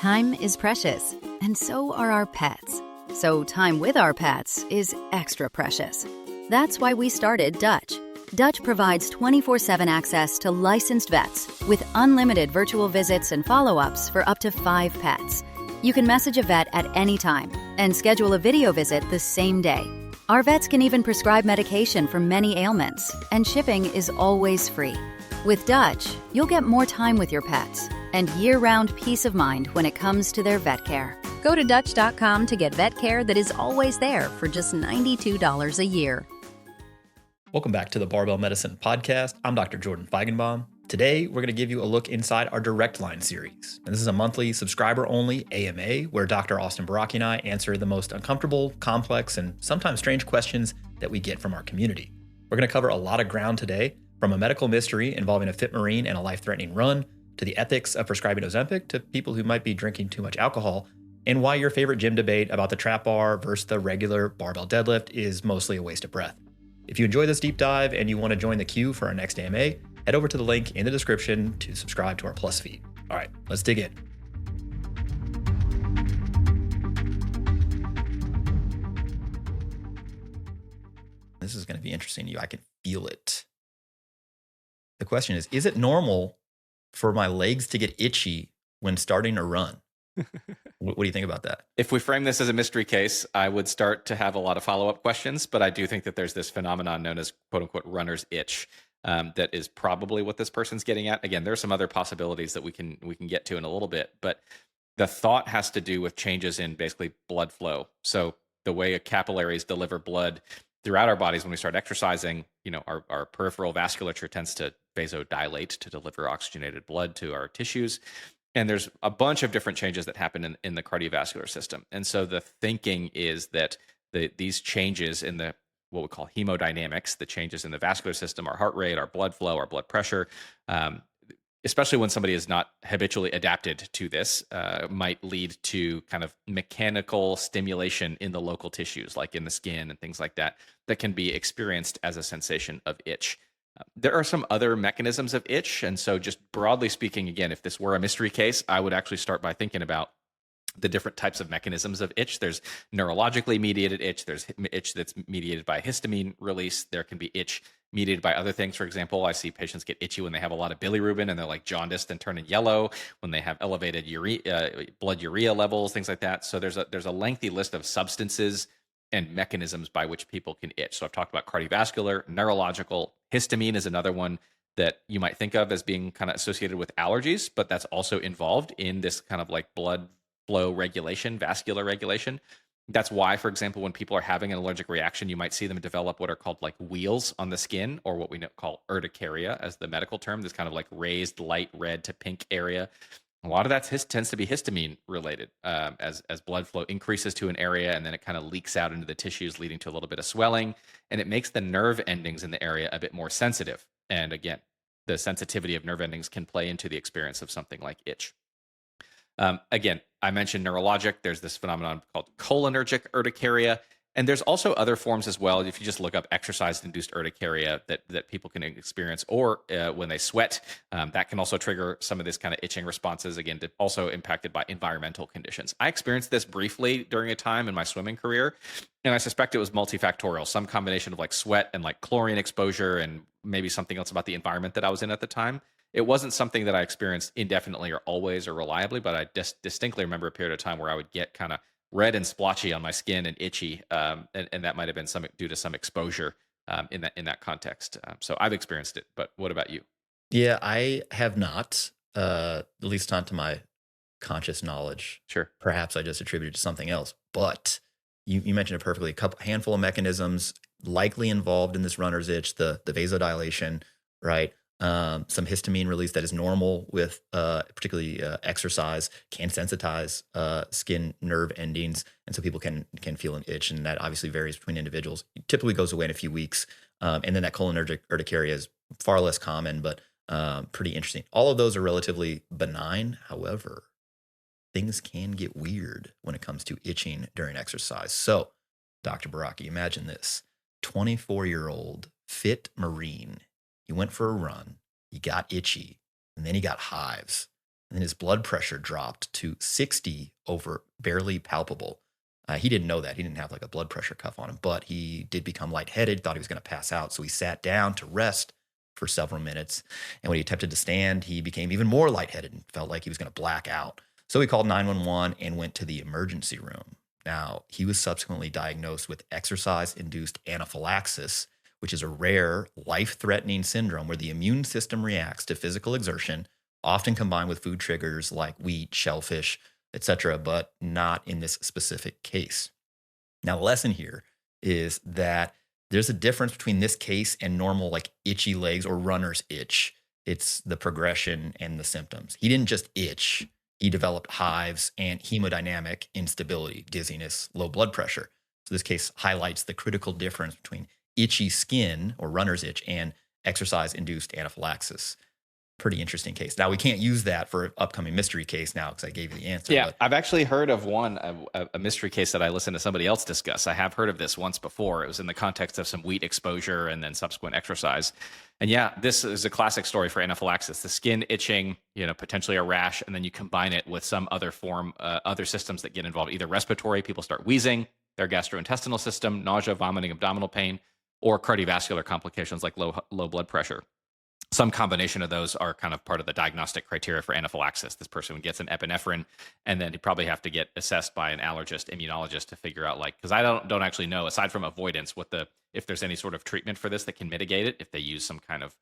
Time is precious, and so are our pets. So time with our pets is extra precious. That's why we started Dutch. Dutch provides 24/7 access to licensed vets with unlimited virtual visits and follow-ups for up to 5 pets. You can message a vet at any time and schedule a video visit the same day. Our vets can even prescribe medication for many ailments, and shipping is always free. With Dutch, you'll get more time with your pets and year-round peace of mind when it comes to their vet care. Go to Dutch.com to get vet care that is always there for just $92 a year. Welcome back to the Barbell Medicine Podcast. I'm Dr. Jordan Feigenbaum. Today, we're going to give you a look inside our Direct Line series. And this is a monthly subscriber-only AMA where Dr. Austin Baraki and I answer the most uncomfortable, complex, and sometimes strange questions that we get from our community. We're going to cover a lot of ground today, from a medical mystery involving a fit Marine and a life-threatening run, to the ethics of prescribing Ozempic to people who might be drinking too much alcohol, and why your favorite gym debate about the trap bar versus the regular barbell deadlift is mostly a waste of breath. If you enjoy this deep dive and you want to join the queue for our next AMA, head over to the link in the description to subscribe to our Plus feed. All right, let's dig in. This is going to be interesting to you. I can feel it. The question is it normal for my legs to get itchy when starting a run? What do you think about that? If we frame this as a mystery case, I would start to have a lot of follow-up questions, but I do think that there's this phenomenon known as quote-unquote runner's itch that is probably what this person's getting at. Again, there's some other possibilities that we can get to in a little bit, but the thought has to do with changes in basically blood flow. So the way capillaries deliver blood throughout our bodies when we start exercising, our peripheral vasculature tends to vasodilate to deliver oxygenated blood to our tissues. And there's a bunch of different changes that happen in the cardiovascular system. And so the thinking is that these changes in what we call hemodynamics, the changes in the vascular system, our heart rate, our blood flow, our blood pressure, especially when somebody is not habitually adapted to this, might lead to kind of mechanical stimulation in the local tissues, like in the skin and things like that, that can be experienced as a sensation of itch. There are some other mechanisms of itch. And so just broadly speaking, again, if this were a mystery case, I would actually start by thinking about the different types of mechanisms of itch. There's neurologically mediated itch. There's itch that's mediated by histamine release. There can be itch mediated by other things. For example, I see patients get itchy when they have a lot of bilirubin and they're like jaundiced and turning yellow, when they have elevated blood urea levels, things like that. So there's a lengthy list of substances and mechanisms by which people can itch. So I've talked about cardiovascular, neurological. Histamine is another one that you might think of as being kind of associated with allergies, but that's also involved in this kind of like blood flow regulation, vascular regulation. That's why, for example, when people are having an allergic reaction, you might see them develop what are called like wheals on the skin, or what we call urticaria as the medical term, this kind of like raised light red to pink area. A lot of that tends to be histamine related as blood flow increases to an area, and then it kind of leaks out into the tissues, leading to a little bit of swelling, and it makes the nerve endings in the area a bit more sensitive. And again, the sensitivity of nerve endings can play into the experience of something like itch. Again, I mentioned neurologic. There's this phenomenon called cholinergic urticaria. And there's also other forms as well. If you just look up exercise-induced urticaria that people can experience, or when they sweat, that can also trigger some of this kind of itching responses, again, also impacted by environmental conditions. I experienced this briefly during a time in my swimming career, and I suspect it was multifactorial, some combination of like sweat and like chlorine exposure and maybe something else about the environment that I was in at the time. It wasn't something that I experienced indefinitely or always or reliably, but I distinctly remember a period of time where I would get kind of red and splotchy on my skin and itchy, and that might have been due to some exposure in that context. So I've experienced it, but what about you? Yeah, I have not, at least not to my conscious knowledge. Sure. Perhaps I just attributed it to something else, but you mentioned it perfectly. Handful of mechanisms likely involved in this runner's itch, the vasodilation, right? Some histamine release that is normal with particularly exercise can sensitize skin nerve endings, and so people can feel an itch, and that obviously varies between individuals. It typically goes away in a few weeks, and then that cholinergic urticaria is far less common, but pretty interesting. All of those are relatively benign. However, things can get weird when it comes to itching during exercise. So, Dr. Baraki, imagine this: 24-year-old fit Marine. He went for a run, he got itchy, and then he got hives. and his blood pressure dropped to 60 over barely palpable. He didn't know that. He didn't have like a blood pressure cuff on him, but he did become lightheaded, thought he was going to pass out. So he sat down to rest for several minutes. And when he attempted to stand, he became even more lightheaded and felt like he was going to black out. So he called 911 and went to the emergency room. Now, he was subsequently diagnosed with exercise-induced anaphylaxis, which is a rare, life-threatening syndrome where the immune system reacts to physical exertion, often combined with food triggers like wheat, shellfish, etc., but not in this specific case. Now, the lesson here is that there's a difference between this case and normal like itchy legs or runner's itch. It's the progression and the symptoms. He didn't just itch. He developed hives and hemodynamic instability, dizziness, low blood pressure. So this case highlights the critical difference between itchy skin or runner's itch and exercise-induced anaphylaxis. Pretty interesting case. Now, we can't use that for an upcoming mystery case now because I gave you the answer. Yeah, but I've actually heard of one, a mystery case that I listened to somebody else discuss. I have heard of this once before. It was in the context of some wheat exposure and then subsequent exercise. And yeah, this is a classic story for anaphylaxis. The skin itching, potentially a rash, and then you combine it with some other form, other systems that get involved, either respiratory, people start wheezing, their gastrointestinal system, nausea, vomiting, abdominal pain, or cardiovascular complications like low blood pressure. Some combination of those are kind of part of the diagnostic criteria for anaphylaxis. This person gets an epinephrine, and then you probably have to get assessed by an allergist, immunologist to figure out, because I don't actually know, aside from avoidance, if there's any sort of treatment for this that can mitigate it, if they use some kind of,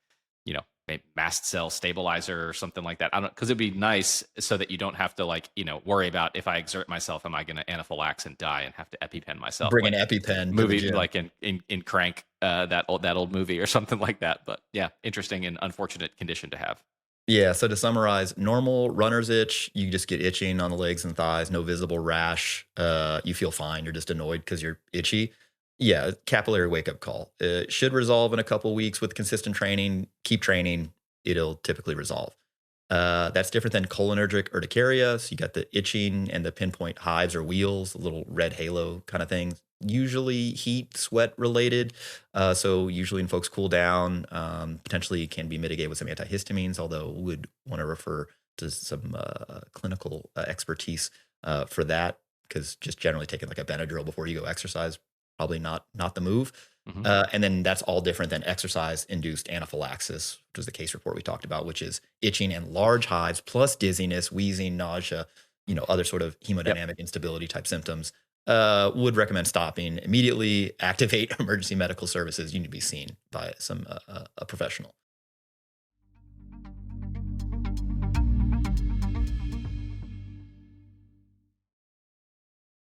maybe mast cell stabilizer or something like that. I don't, because it'd be nice so that you don't have to worry about if I exert myself, am I going to anaphylax and die and have to EpiPen myself? bring an EpiPen movie like in Crank, that old movie or something like that. But yeah, interesting and unfortunate condition to have. Yeah. So to summarize, normal runner's itch, you just get itching on the legs and thighs, no visible rash. You feel fine. You're just annoyed because you're itchy. Yeah, capillary wake-up call. It should resolve in a couple of weeks with consistent training. Keep training. It'll typically resolve. That's different than cholinergic urticaria. So you got the itching and the pinpoint hives or wheals, little red halo kind of things. Usually heat, sweat related. So usually when folks cool down, potentially can be mitigated with some antihistamines, although would want to refer to some clinical expertise for that, because just generally taking like a Benadryl before you go exercise, probably not the move. Mm-hmm. And then that's all different than exercise-induced anaphylaxis, which was the case report we talked about, which is itching and large hives plus dizziness, wheezing, nausea, other sort of hemodynamic instability type symptoms. Would recommend stopping immediately, activate emergency medical services. You need to be seen by a professional.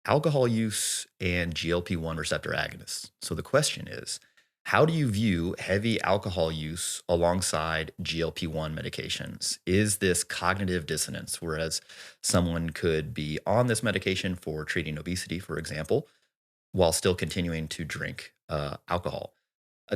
Alcohol use and GLP-1 receptor agonists. So the question is, how do you view heavy alcohol use alongside GLP-1 medications? Is this cognitive dissonance, whereas someone could be on this medication for treating obesity, for example, while still continuing to drink alcohol?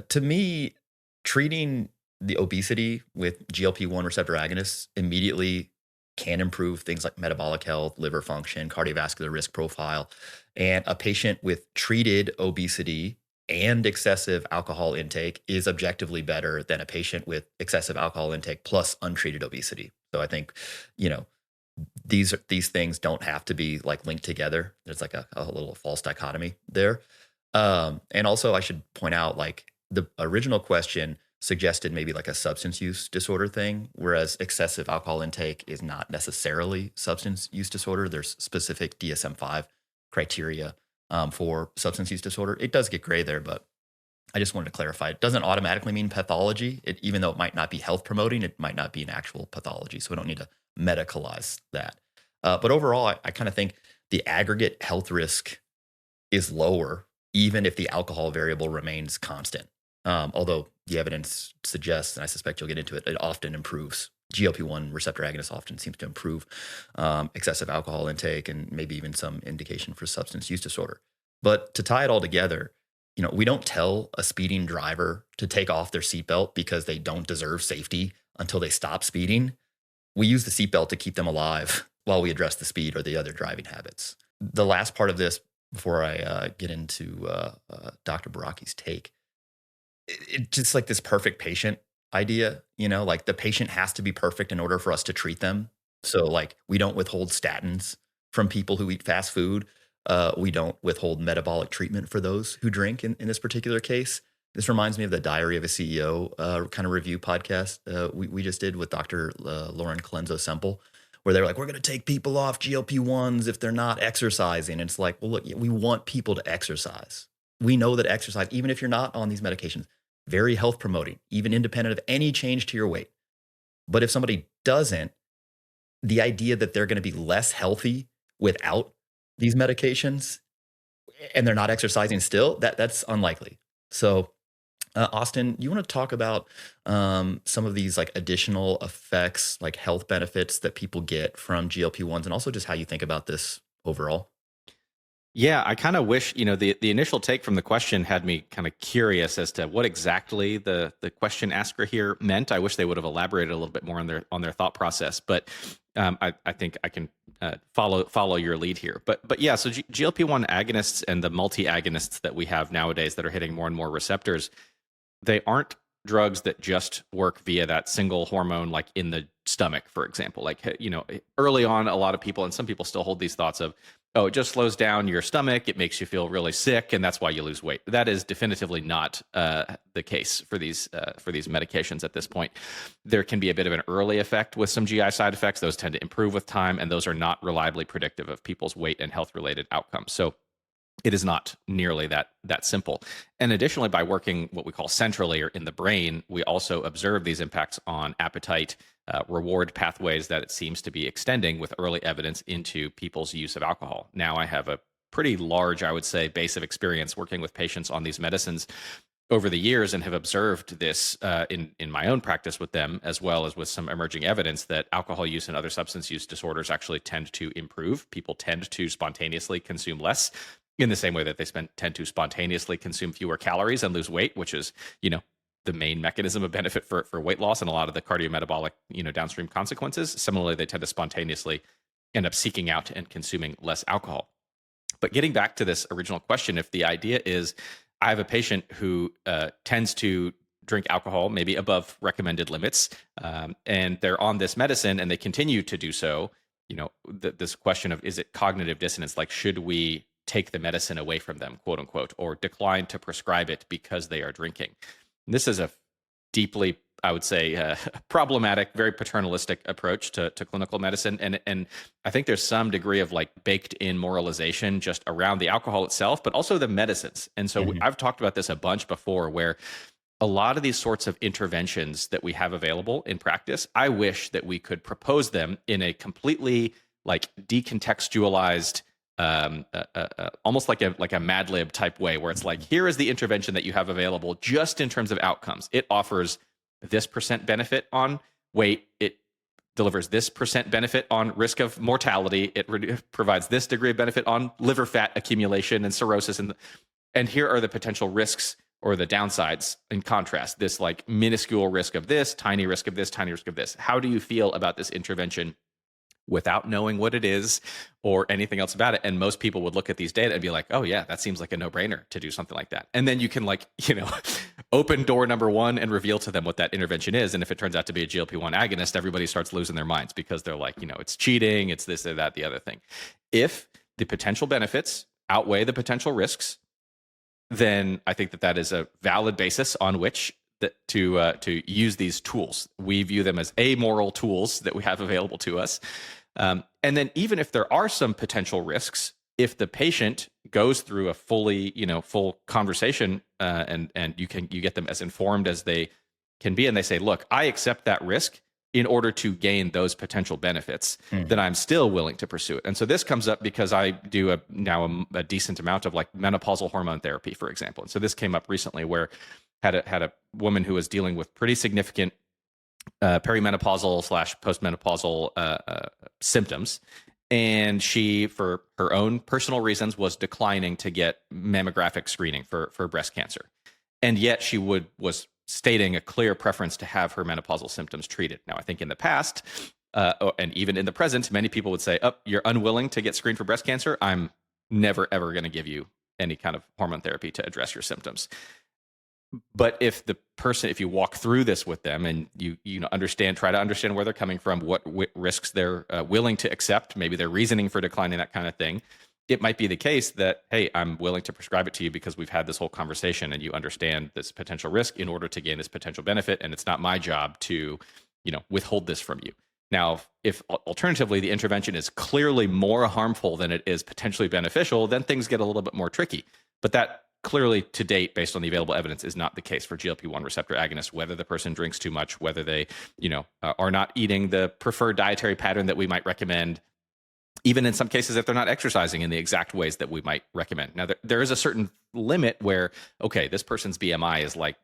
To me, treating the obesity with GLP-1 receptor agonists immediately can improve things like metabolic health, liver function, cardiovascular risk profile. And a patient with treated obesity and excessive alcohol intake is objectively better than a patient with excessive alcohol intake plus untreated obesity. So I think, these things don't have to be like linked together. There's like a little false dichotomy there. And also I should point out, like, the original question suggested maybe like a substance use disorder thing, whereas excessive alcohol intake is not necessarily substance use disorder. There's specific DSM-5 criteria for substance use disorder. It does get gray there, but I just wanted to clarify. It doesn't automatically mean pathology. Even though it might not be health promoting, it might not be an actual pathology. So we don't need to medicalize that. But overall, I kind of think the aggregate health risk is lower, even if the alcohol variable remains constant. Although the evidence suggests, and I suspect you'll get into it, it often improves. GLP-1 receptor agonist often seems to improve excessive alcohol intake and maybe even some indication for substance use disorder. But to tie it all together, we don't tell a speeding driver to take off their seatbelt because they don't deserve safety until they stop speeding. We use the seatbelt to keep them alive while we address the speed or the other driving habits. The last part of this, before I get into Dr. Baraki's take, it's just like this perfect patient idea, like the patient has to be perfect in order for us to treat them. So like we don't withhold statins from people who eat fast food. We don't withhold metabolic treatment for those who drink in this particular case. This reminds me of the Diary of a CEO kind of review podcast we just did with Dr. Lauren Colenso-Semple, where they're like, we're going to take people off GLP-1s if they're not exercising. And it's like, well, look, we want people to exercise. We know that exercise, even if you're not on these medications, very health promoting, even independent of any change to your weight. But if somebody doesn't, the idea that they're going to be less healthy without these medications and they're not exercising still, that's unlikely. So Austin, you want to talk about some of these like additional effects, like health benefits that people get from GLP-1s, and also just how you think about this overall? Yeah, I kind of wish, the initial take from the question had me kind of curious as to what exactly the question asker here meant. I wish they would have elaborated a little bit more on their thought process, but I think I can follow your lead here. But yeah, so GLP-1 agonists and the multi-agonists that we have nowadays that are hitting more and more receptors, they aren't drugs that just work via that single hormone, like in the stomach, for example. Like, early on, a lot of people, and some people still hold these thoughts of, oh, it just slows down your stomach, it makes you feel really sick, and that's why you lose weight. That is definitively not the case for these medications at this point. There can be a bit of an early effect with some GI side effects. Those tend to improve with time, and those are not reliably predictive of people's weight and health-related outcomes. So it is not nearly that simple. And additionally, by working what we call centrally or in the brain, we also observe these impacts on appetite, reward pathways that it seems to be extending with early evidence into people's use of alcohol. Now I have a pretty large, I would say, base of experience working with patients on these medicines over the years and have observed this in my own practice with them, as well as with some emerging evidence that alcohol use and other substance use disorders actually tend to improve. People tend to spontaneously consume less, in the same way that they tend to spontaneously consume fewer calories and lose weight, which is, the main mechanism of benefit for weight loss and a lot of the cardiometabolic, downstream consequences. Similarly, they tend to spontaneously end up seeking out and consuming less alcohol. But getting back to this original question, if the idea is I have a patient who tends to drink alcohol maybe above recommended limits, and they're on this medicine and they continue to do so, this question of, is it cognitive dissonance? Like, should we take the medicine away from them, quote unquote, or decline to prescribe it because they are drinking? And this is a deeply, I would say, problematic, very paternalistic approach to clinical medicine. And I think there's some degree of like baked in moralization just around the alcohol itself, but also the medicines. And so I've talked about this a bunch before, where a lot of these sorts of interventions that we have available in practice, I wish that we could propose them in a completely like decontextualized, almost like a Mad Lib type way, where it's like, here is the intervention that you have available just in terms of outcomes. It offers this % benefit on weight. It delivers this % benefit on risk of mortality. It provides this degree of benefit on liver fat accumulation and cirrhosis. And here are the potential risks or the downsides in contrast. This like minuscule risk of this, tiny risk of this, tiny risk of this. How do you feel about this intervention without knowing what it is or anything else about it? And most people would look at these data and be like, oh yeah, that seems like a no-brainer to do something like that. And then you can open door number one and reveal to them what that intervention is. And if it turns out to be a GLP-1 agonist, everybody starts losing their minds because they're like, it's cheating, it's this or that, the other thing. If the potential benefits outweigh the potential risks, then I think that is a valid basis on which to use these tools. We view them as amoral tools that we have available to us. And then even if there are some potential risks, if the patient goes through a full conversation and you get them as informed as they can be, and they say, look, I accept that risk in order to gain those potential benefits, then I'm still willing to pursue it. And so this comes up because I do now a decent amount of like menopausal hormone therapy, for example. And so this came up recently where had a woman who was dealing with pretty significant perimenopausal / postmenopausal symptoms. And she, for her own personal reasons, was declining to get mammographic screening for breast cancer. And yet she was stating a clear preference to have her menopausal symptoms treated. Now, I think in the past, and even in the present, many people would say, oh, you're unwilling to get screened for breast cancer. I'm never, ever going to give you any kind of hormone therapy to address your symptoms. But if you walk through this with them and you try to understand where they're coming from, what risks they're willing to accept, maybe their reasoning for declining, that kind of thing, it might be the case that, hey, I'm willing to prescribe it to you because we've had this whole conversation and you understand this potential risk in order to gain this potential benefit, and it's not my job to, withhold this from you. Now, if alternatively the intervention is clearly more harmful than it is potentially beneficial, then things get a little bit more tricky. But that clearly, to date, based on the available evidence, is not the case for GLP-1 receptor agonists. Whether the person drinks too much, whether they, are not eating the preferred dietary pattern that we might recommend, even in some cases if they're not exercising in the exact ways that we might recommend. Now, there is a certain limit where, okay, this person's BMI is like,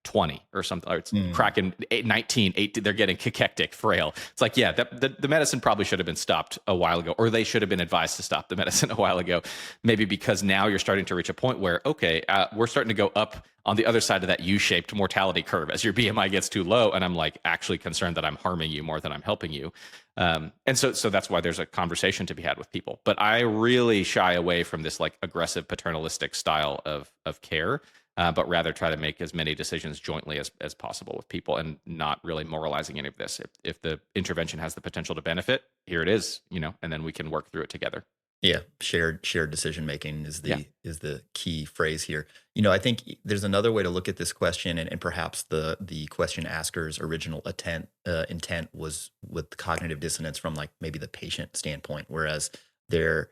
20 or something, or it's cracking 19, 18, they're getting cachectic, frail. It's like, yeah, the medicine probably should have been stopped a while ago, or they should have been advised to stop the medicine a while ago. Maybe because now you're starting to reach a point where, okay, we're starting to go up on the other side of that U-shaped mortality curve as your BMI gets too low. And I'm like actually concerned that I'm harming you more than I'm helping you. And so that's why there's a conversation to be had with people. But I really shy away from this like aggressive paternalistic style of care. But rather try to make as many decisions jointly as possible with people and not really moralizing any of this. If the intervention has the potential to benefit, here it is, and then we can work through it together. Yeah, shared decision making is the key phrase here. I think there's another way to look at this question, and perhaps the question asker's original intent was with cognitive dissonance from like maybe the patient standpoint, whereas they're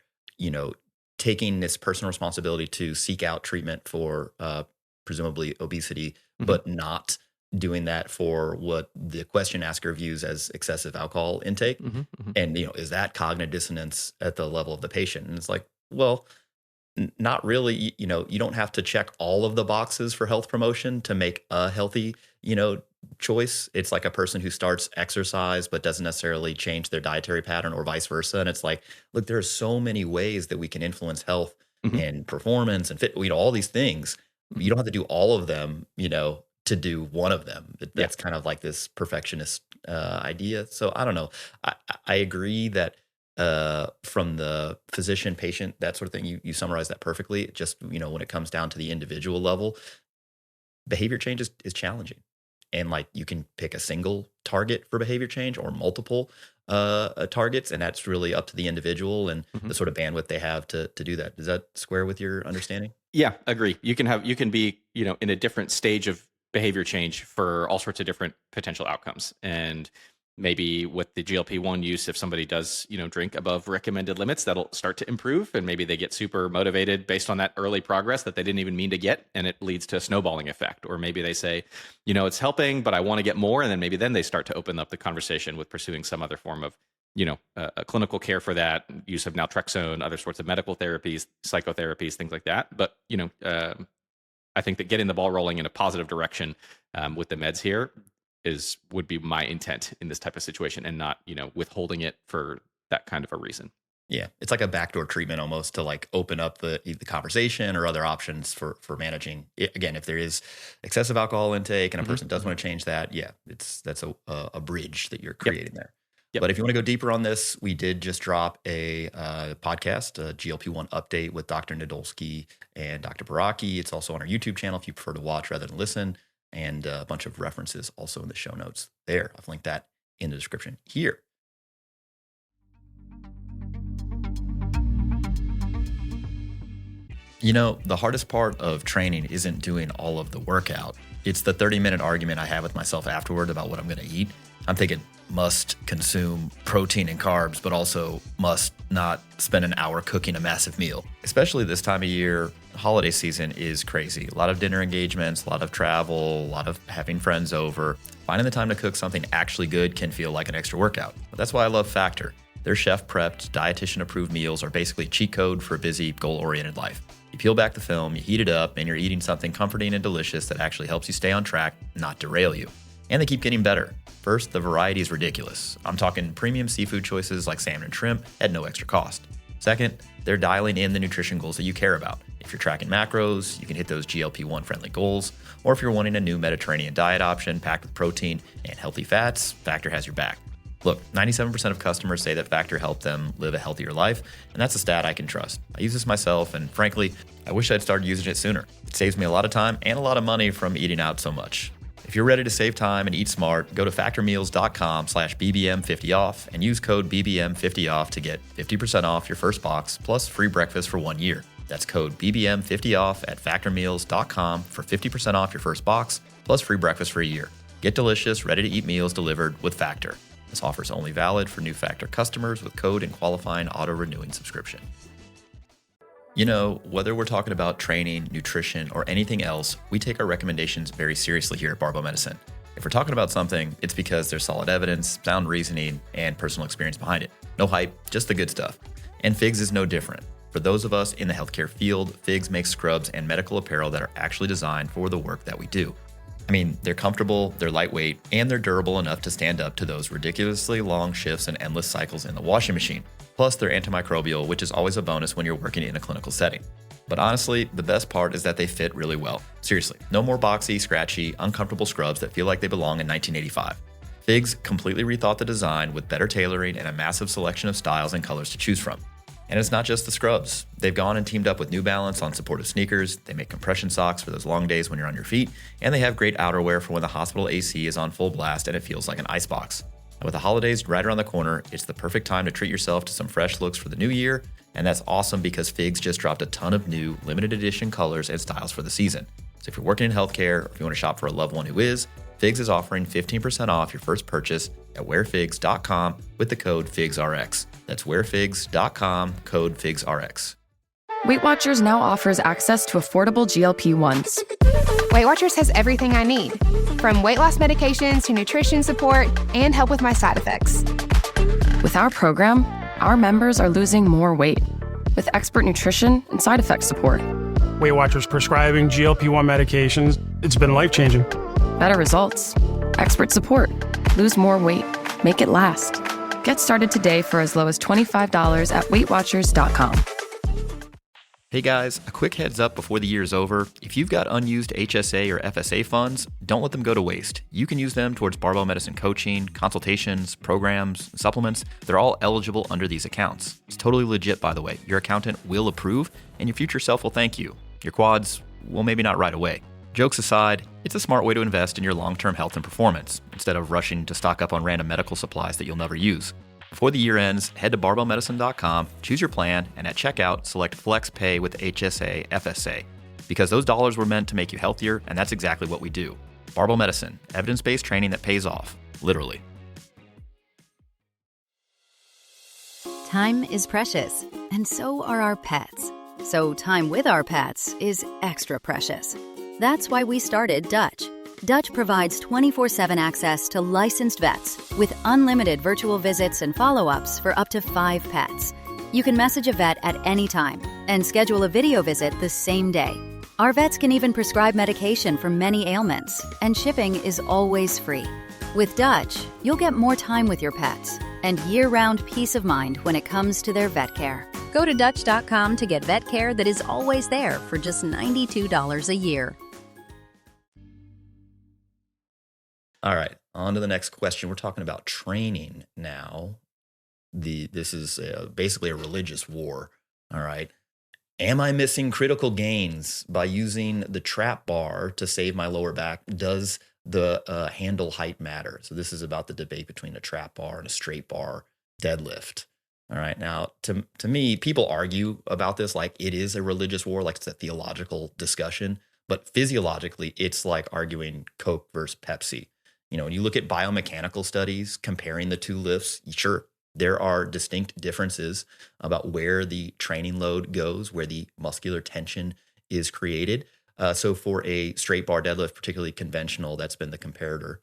taking this personal responsibility to seek out treatment for presumably obesity, but not doing that for what the question asker views as excessive alcohol intake. And, is that cognitive dissonance at the level of the patient? And it's like, well, not really. You don't have to check all of the boxes for health promotion to make a healthy, choice. It's like a person who starts exercise but doesn't necessarily change their dietary pattern or vice versa. And it's like, look, there are so many ways that we can influence health and performance and fit, all these things. You don't have to do all of them, to do one of them. That's kind of like this perfectionist idea. So I don't know. I agree that from the physician, patient, that sort of thing, you summarize that perfectly. Just, when it comes down to the individual level, behavior change is challenging. And like you can pick a single target for behavior change or multiple targets, and that's really up to the individual and the sort of bandwidth they have to do that. Does that square with your understanding? Yeah, agree. You can be, in a different stage of behavior change for all sorts of different potential outcomes. And maybe with the GLP-1 use, if somebody does, drink above recommended limits, that'll start to improve. And maybe they get super motivated based on that early progress that they didn't even mean to get. And it leads to a snowballing effect. Or maybe they say, it's helping, but I want to get more. And then they start to open up the conversation with pursuing some other form of, a clinical care for that, use of naltrexone, other sorts of medical therapies, psychotherapies, things like that. But, I think that getting the ball rolling in a positive direction with the meds here would be my intent in this type of situation, and not, withholding it for that kind of a reason. Yeah, it's like a backdoor treatment almost to like open up the conversation or other options for managing it. Again, if there is excessive alcohol intake and a person does want to change that, that's a bridge that you're creating there. Yep. But if you want to go deeper on this, we did just drop a podcast, a GLP-1 update with Dr. Nadolsky and Dr. Baraki. It's also on our YouTube channel if you prefer to watch rather than listen, and a bunch of references also in the show notes there. I've linked that in the description here. The hardest part of training isn't doing all of the workout. It's the 30-minute argument I have with myself afterward about what I'm going to eat. I'm thinking, must consume protein and carbs, but also must not spend an hour cooking a massive meal. Especially this time of year, holiday season is crazy. A lot of dinner engagements, a lot of travel, a lot of having friends over. Finding the time to cook something actually good can feel like an extra workout. But that's why I love Factor. Their chef-prepped, dietitian-approved meals are basically cheat code for a busy, goal-oriented life. You peel back the film, you heat it up, and you're eating something comforting and delicious that actually helps you stay on track, not derail you. And they keep getting better. First, the variety is ridiculous. I'm talking premium seafood choices like salmon and shrimp at no extra cost. Second, they're dialing in the nutrition goals that you care about. If you're tracking macros, you can hit those GLP-1 friendly goals. Or if you're wanting a new Mediterranean diet option packed with protein and healthy fats, Factor has your back. Look, 97% of customers say that Factor helped them live a healthier life, and that's a stat I can trust. I use this myself, and frankly, I wish I'd started using it sooner. It saves me a lot of time and a lot of money from eating out so much. If you're ready to save time and eat smart, go to factormeals.com/BBM50off and use code BBM50off to get 50% off your first box plus free breakfast for 1 year. That's code BBM50off at factormeals.com for 50% off your first box plus free breakfast for a year. Get delicious, ready-to-eat meals delivered with Factor. This offer is only valid for new Factor customers with code and qualifying auto-renewing subscription. You know, whether we're talking about training, nutrition, or anything else, we take our recommendations very seriously here at Barbell Medicine. If we're talking about something, it's because there's solid evidence, sound reasoning, and personal experience behind it. No hype, just the good stuff. And FIGS is no different. For those of us in the healthcare field, FIGS makes scrubs and medical apparel that are actually designed for the work that we do. I mean, they're comfortable, they're lightweight, and they're durable enough to stand up to those ridiculously long shifts and endless cycles in the washing machine. Plus, they're antimicrobial, which is always a bonus when you're working in a clinical setting. But honestly, the best part is that they fit really well. Seriously, no more boxy, scratchy, uncomfortable scrubs that feel like they belong in 1985. FIGS completely rethought the design with better tailoring and a massive selection of styles and colors to choose from. And it's not just the scrubs. They've gone and teamed up with New Balance on supportive sneakers. They make compression socks for those long days when you're on your feet. And they have great outerwear for when the hospital AC is on full blast and it feels like an icebox. And with the holidays right around the corner, it's the perfect time to treat yourself to some fresh looks for the new year. And that's awesome because FIGS just dropped a ton of new limited edition colors and styles for the season. So if you're working in healthcare or if you want to shop for a loved one who is, FIGS is offering 15% off your first purchase at wearfigs.com with the code FIGSRX. That's wearfigs.com, code FIGSRX. Weight Watchers now offers access to affordable GLP-1s. Weight Watchers has everything I need, from weight loss medications to nutrition support and help with my side effects. With our program, our members are losing more weight with expert nutrition and side effect support. Weight Watchers prescribing GLP-1 medications, it's been life-changing. Better results, expert support, lose more weight, make it last. Get started today for as low as $25 at weightwatchers.com. Hey guys, a quick heads up before the year is over. If you've got unused HSA or FSA funds, don't let them go to waste. You can use them towards Barbell Medicine coaching, consultations, programs, supplements. They're all eligible under these accounts. It's totally legit, by the way. Your accountant will approve, and your future self will thank you. Your quads, well, maybe not right away. Jokes aside, it's a smart way to invest in your long-term health and performance, instead of rushing to stock up on random medical supplies that you'll never use. Before the year ends, head to barbellmedicine.com, choose your plan, and at checkout, select Flex Pay with HSA, FSA. Because those dollars were meant to make you healthier, and that's exactly what we do. Barbell Medicine, evidence-based training that pays off, literally. Time is precious, and so are our pets. So time with our pets is extra precious. That's why we started Dutch. Dutch provides 24/7 access to licensed vets with unlimited virtual visits and follow-ups for up to 5 pets. You can message a vet at any time and schedule a video visit the same day. Our vets can even prescribe medication for many ailments, and shipping is always free. With Dutch, you'll get more time with your pets and year-round peace of mind when it comes to their vet care. Go to Dutch.com to get vet care that is always there for just $92 a year. All right, on to the next question. We're talking about training now. This is basically a religious war. All right. Am I missing critical gains by using the trap bar to save my lower back? Does the handle height matter? So this is about the debate between a trap bar and a straight bar deadlift. All right. Now, to me, people argue about this like it is a religious war, like it's a theological discussion. But physiologically, it's like arguing Coke versus Pepsi. You know, when you look at biomechanical studies comparing the two lifts, sure, there are distinct differences about where the training load goes, where the muscular tension is created. So for a straight bar deadlift, particularly conventional, that's been the comparator.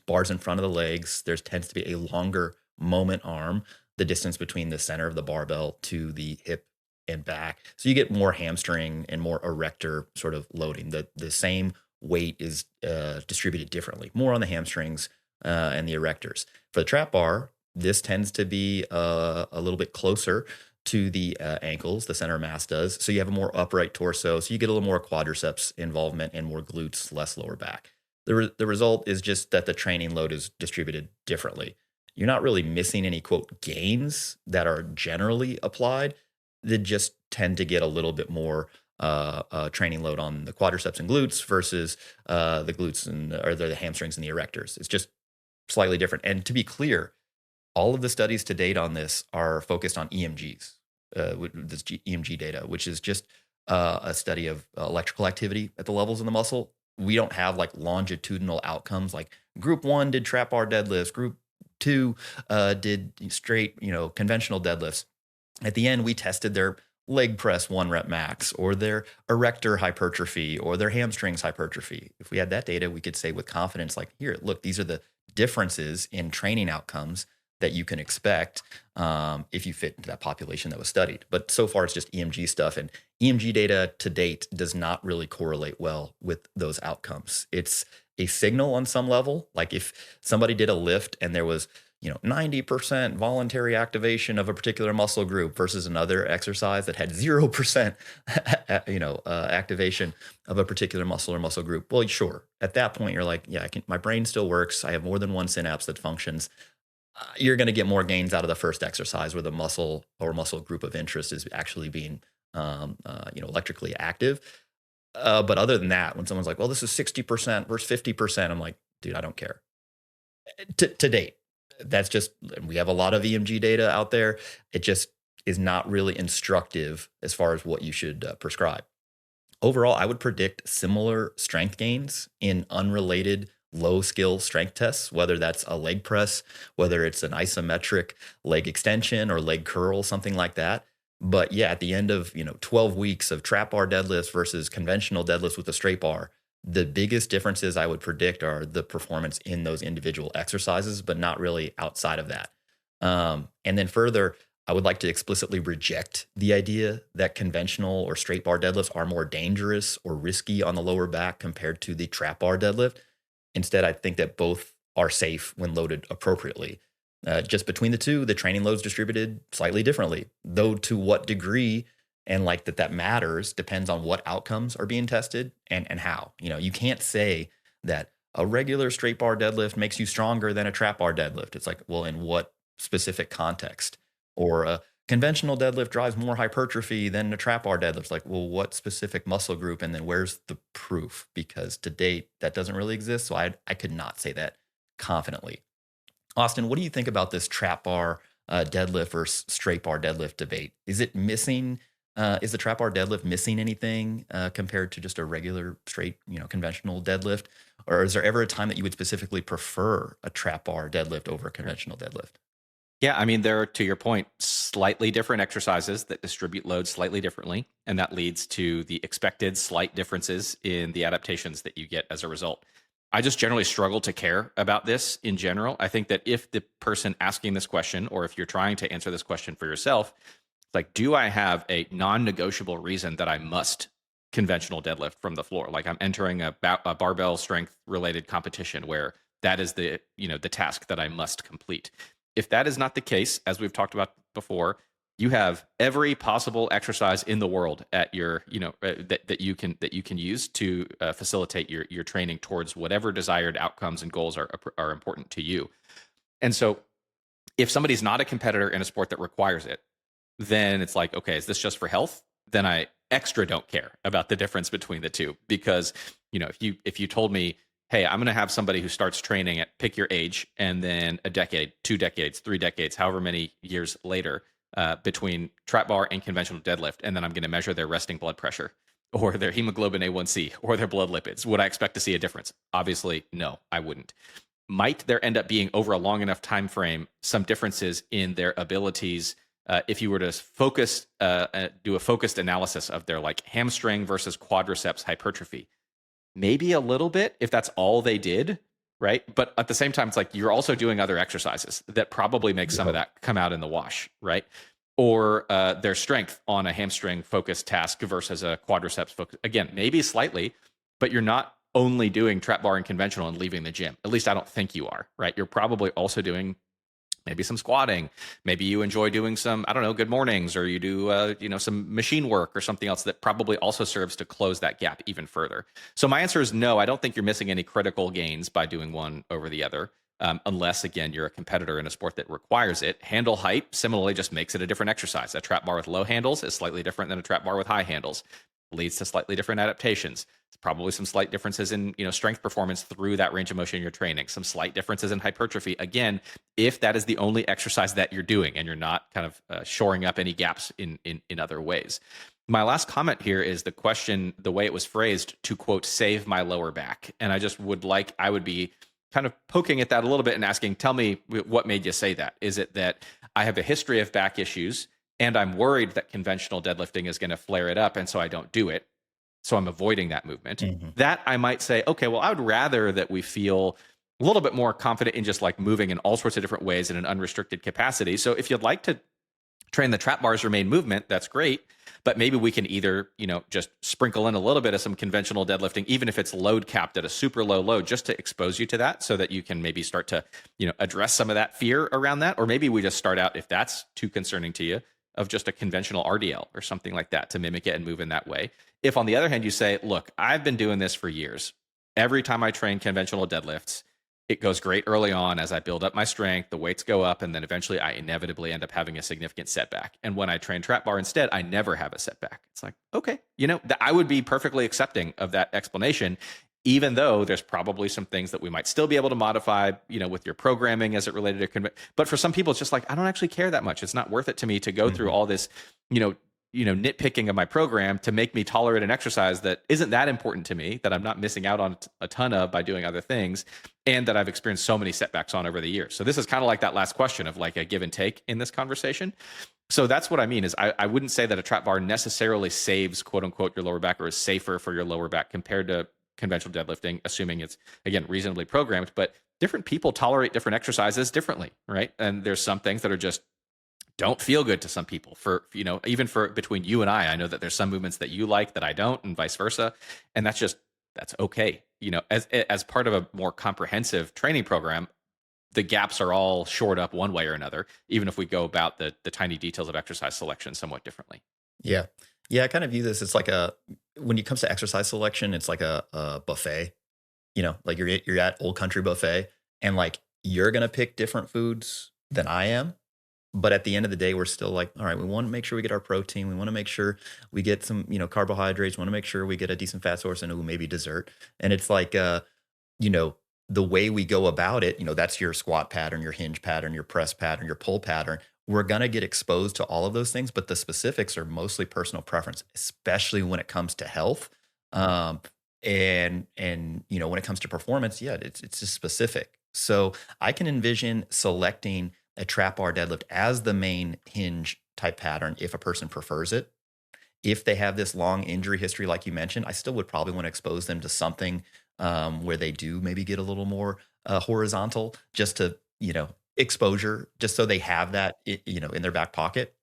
Bars in front of the legs, there tends to be a longer moment arm, the distance between the center of the barbell to the hip and back. So you get more hamstring and more erector sort of loading. The same weight is distributed differently, more on the hamstrings and the erectors. For the trap bar, this tends to be a little bit closer to the ankles, the center mass does. So you have a more upright torso, so you get a little more quadriceps involvement and more glutes, less lower back. The result is just that the training load is distributed differently. you're not really missing any, quote, gains that are generally applied that just tend to get a little bit more training load on the quadriceps and glutes versus the glutes or the hamstrings and the erectors. It's just slightly different. And to be clear, all of the studies to date on this are focused on EMGs, this EMG data, which is just a study of electrical activity at the levels in the muscle. We don't have like longitudinal outcomes like group 1 did trap bar deadlifts, group 2 did straight, conventional deadlifts. At the end, we tested their leg press 1 rep max or their erector hypertrophy or their hamstrings hypertrophy. If we had that data, we could say with confidence, like, here, look, these are the differences in training outcomes that you can expect if you fit into that population that was studied. But so far, it's just EMG stuff. And EMG data to date does not really correlate well with those outcomes. It's a signal on some level. Like if somebody did a lift and there was 90% voluntary activation of a particular muscle group versus another exercise that had 0% activation of a particular muscle or muscle group. Well, sure. At that point, you're like, yeah, my brain still works. I have more than one synapse that functions. You're going to get more gains out of the first exercise where the muscle or muscle group of interest is actually being electrically active. But other than that, when someone's like, well, this is 60% versus 50%, I'm like, dude, I don't care. To date. That's just, we have a lot of EMG data out there. It just is not really instructive as far as what you should prescribe. Overall, I would predict similar strength gains in unrelated low skill strength tests, whether that's a leg press, whether it's an isometric leg extension or leg curl, something like that. But yeah, at the end of 12 weeks of trap bar deadlifts versus conventional deadlifts with a straight bar, the biggest differences I would predict are the performance in those individual exercises, but not really outside of that. And then further, I would like to explicitly reject the idea that conventional or straight bar deadlifts are more dangerous or risky on the lower back compared to the trap bar deadlift. Instead, I think that both are safe when loaded appropriately. Just between the two, the training load's distributed slightly differently, though to what degree and like that matters depends on what outcomes are being tested and how. You can't say that a regular straight bar deadlift makes you stronger than a trap bar deadlift. It's like, well, in what specific context? Or a conventional deadlift drives more hypertrophy than a trap bar deadlift. It's like, well, what specific muscle group? And then where's the proof? Because to date, that doesn't really exist. So I could not say that confidently. Austin, what do you think about this trap bar deadlift versus straight bar deadlift debate? Is it missing? Is the trap bar deadlift missing anything compared to just a regular straight, conventional deadlift? Or is there ever a time that you would specifically prefer a trap bar deadlift over a conventional deadlift? Yeah, I mean, there are, to your point, slightly different exercises that distribute loads slightly differently, and that leads to the expected slight differences in the adaptations that you get as a result. I just generally struggle to care about this in general. I think that if the person asking this question, or if you're trying to answer this question for yourself, like, do I have a non-negotiable reason that I must conventional deadlift from the floor? Like I'm entering a barbell strength related competition where that is the task that I must complete. If that is not the case, as we've talked about before, you have every possible exercise in the world at your, that you can use to facilitate your training towards whatever desired outcomes and goals are important to you. And so if somebody's not a competitor in a sport that requires it, then it's like, okay, is this just for health? Then I extra don't care about the difference between the two. Because, if you told me, hey, I'm going to have somebody who starts training at pick your age, and then a decade, 2 decades, 3 decades, however many years later, between trap bar and conventional deadlift, and then I'm going to measure their resting blood pressure or their hemoglobin A1C or their blood lipids. Would I expect to see a difference? Obviously, no, I wouldn't. Might there end up being, over a long enough time frame, some differences in their abilities if you were to do a focused analysis of their like hamstring versus quadriceps hypertrophy? Maybe a little bit if that's all they did, right? But at the same time, it's like you're also doing other exercises that probably make some of that come out in the wash, right? Or their strength on a hamstring focused task versus a quadriceps focus. Again, maybe slightly, but you're not only doing trap bar and conventional and leaving the gym. At least I don't think you are, right? You're probably also doing maybe some squatting. Maybe you enjoy doing some, I don't know, good mornings, or you do, some machine work or something else that probably also serves to close that gap even further. So my answer is no. I don't think you're missing any critical gains by doing one over the other. unless, again, you're a competitor in a sport that requires it. Handle height, similarly, just makes it a different exercise. A trap bar with low handles is slightly different than a trap bar with high handles. Leads to slightly different adaptations. Probably some slight differences in strength performance through that range of motion you're training. Some slight differences in hypertrophy. Again, if that is the only exercise that you're doing and you're not kind of shoring up any gaps in other ways. My last comment here is the question, the way it was phrased, to quote, save my lower back. And I would be kind of poking at that a little bit and asking, tell me what made you say that? Is it that I have a history of back issues and I'm worried that conventional deadlifting is going to flare it up, and so I don't do it? So I'm avoiding that movement. Mm-hmm. That I might say, okay, well, I would rather that we feel a little bit more confident in just like moving in all sorts of different ways in an unrestricted capacity. So if you'd like to train the trap bars or main movement, that's great. But maybe we can either, just sprinkle in a little bit of some conventional deadlifting, even if it's load capped at a super low load, just to expose you to that so that you can maybe start to, address some of that fear around that. Or maybe we just start out, if that's too concerning to you, of just a conventional RDL or something like that to mimic it and move in that way. If on the other hand, you say, look, I've been doing this for years. Every time I train conventional deadlifts, it goes great early on as I build up my strength, the weights go up, and then eventually I inevitably end up having a significant setback. And when I train trap bar instead, I never have a setback. It's like, okay, I would be perfectly accepting of that explanation, even though there's probably some things that we might still be able to modify, with your programming as it related to, but for some people, it's just like, I don't actually care that much. It's not worth it to me to go through all this, nitpicking of my program to make me tolerate an exercise that isn't that important to me, that I'm not missing out on a ton of by doing other things, and that I've experienced so many setbacks on over the years. So this is kind of like that last question of like a give and take in this conversation. So that's what I mean is I wouldn't say that a trap bar necessarily saves, quote unquote, your lower back or is safer for your lower back compared to conventional deadlifting, assuming it's, again, reasonably programmed. But different people tolerate different exercises differently, right? And there's some things that are just don't feel good to some people. For even for between you and I know that there's some movements that you like that I don't, and vice versa. And that's okay. As part of a more comprehensive training program, the gaps are all shored up one way or another, even if we go about the tiny details of exercise selection somewhat differently. Yeah. I kind of view this, it's like when it comes to exercise selection, it's like a buffet, like you're at Old Country Buffet, and like you're going to pick different foods than I am. But at the end of the day, we're still like, all right, we want to make sure we get our protein. We want to make sure we get some, carbohydrates. We want to make sure we get a decent fat source and maybe dessert. And it's like, the way we go about it, that's your squat pattern, your hinge pattern, your press pattern, your pull pattern. We're going to get exposed to all of those things, but the specifics are mostly personal preference, especially when it comes to health. And when it comes to performance, it's just specific. So I can envision selecting a trap bar deadlift as the main hinge type pattern if a person prefers it. If they have this long injury history, like you mentioned, I still would probably want to expose them to something where they do maybe get a little more horizontal, just to, exposure, just so they have that, in their back pocket.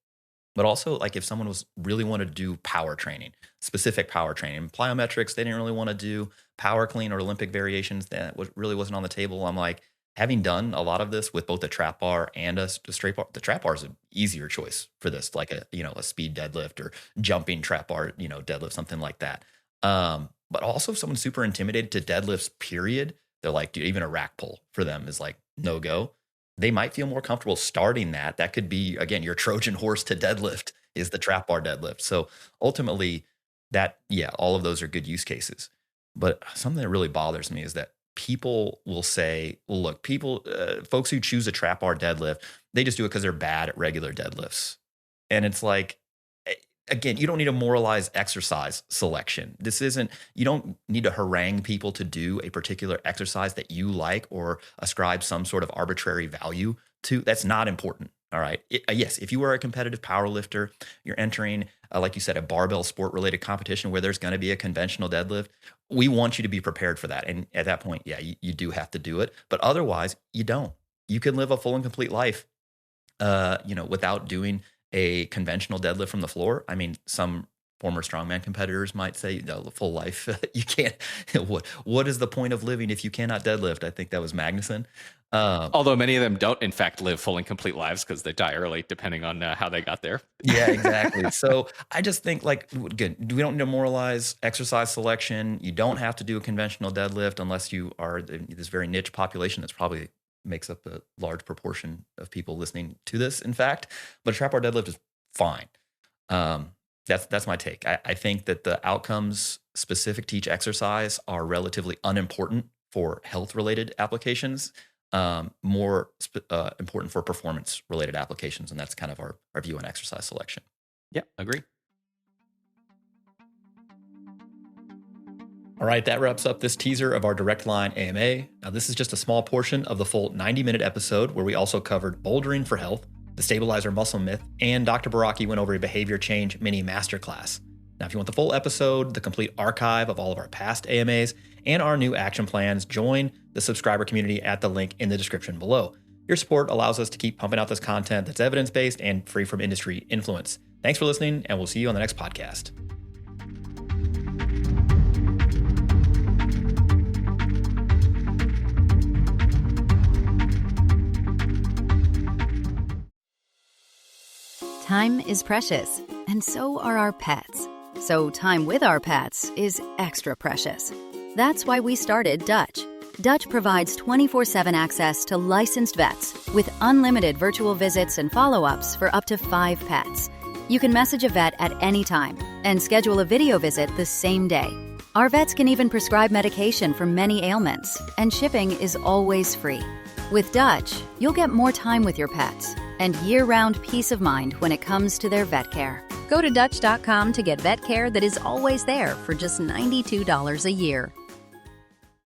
But also, like if someone really wanted to do power training, specific power training, plyometrics, they didn't really want to do power clean or Olympic variations, that really wasn't on the table. I'm like, having done a lot of this with both a trap bar and a straight bar, the trap bar is an easier choice for this, like a speed deadlift or jumping trap bar, deadlift, something like that. But also if someone's super intimidated to deadlifts, period, they're like, dude, even a rack pull for them is like no go. They might feel more comfortable starting that. That could be, again, your Trojan horse to deadlift is the trap bar deadlift. So ultimately all of those are good use cases. But something that really bothers me is that people will say, well, look, folks who choose a trap bar deadlift, they just do it because they're bad at regular deadlifts. And it's like, again, you don't need to moralize exercise selection. You don't need to harangue people to do a particular exercise that you like or ascribe some sort of arbitrary value to. That's not important. All right. Yes, if you are a competitive power lifter, you're entering, like you said, a barbell sport related competition where there's going to be a conventional deadlift. We want you to be prepared for that. And at that point, you do have to do it. But otherwise, you don't. You can live a full and complete life, without doing a conventional deadlift from the floor. I mean, some former strongman competitors might say, the full life, you can't. What is the point of living if you cannot deadlift? I think that was Magnuson. Although many of them don't, in fact, live full and complete lives because they die early, depending on how they got there. Yeah, exactly. So I just think, like, good, we don't need to moralize exercise selection. You don't have to do a conventional deadlift unless you are this very niche population that's probably makes up a large proportion of people listening to this, in fact. But a trap bar deadlift is fine. That's my take. I think that the outcomes specific to each exercise are relatively unimportant for health-related applications, more important for performance-related applications, and that's kind of our view on exercise selection. Yeah, agree. All right, that wraps up this teaser of our Direct Line AMA. Now, this is just a small portion of the full 90-minute episode where we also covered bouldering for health, the stabilizer muscle myth, and Dr. Baraki went over a behavior change mini masterclass. Now, if you want the full episode, the complete archive of all of our past AMAs, and our new action plans, join the subscriber community at the link in the description below. Your support allows us to keep pumping out this content that's evidence-based and free from industry influence. Thanks for listening, and we'll see you on the next podcast. Time is precious, and so are our pets. So time with our pets is extra precious. That's why we started Dutch. Dutch provides 24/7 access to licensed vets with unlimited virtual visits and follow-ups for up to 5 pets. You can message a vet at any time and schedule a video visit the same day. Our vets can even prescribe medication for many ailments, and shipping is always free. With Dutch, you'll get more time with your pets and year-round peace of mind when it comes to their vet care. Go to Dutch.com to get vet care that is always there for just $92 a year.